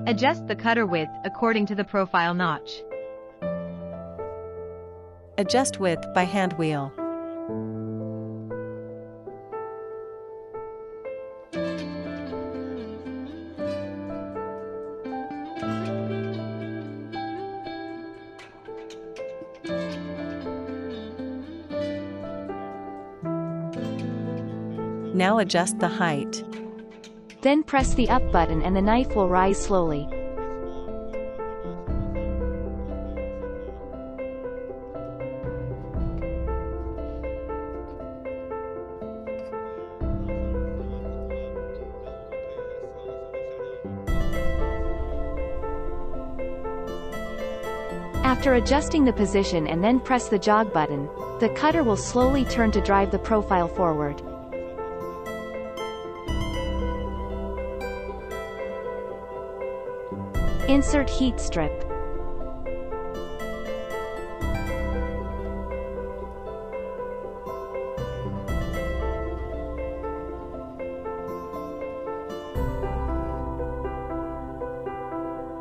Adjust the cutter width according to the profile notch. Adjust width by hand wheel. Now adjust the height. Then press the up button and the knife will rise slowly. After adjusting the position and then press the jog button, the cutter will slowly turn to drive the profile forward. Insert heat strip.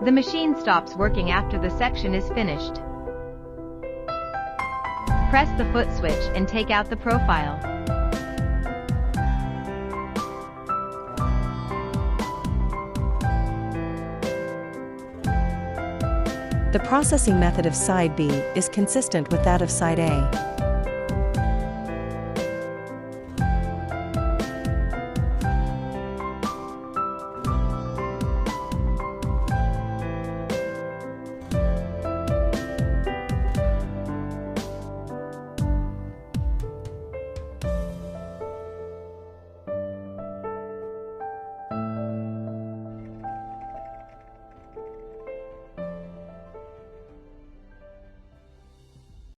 The machine stops working after the section is finished. Press the foot switch and take out the profile. The processing method of side B is consistent with that of side A.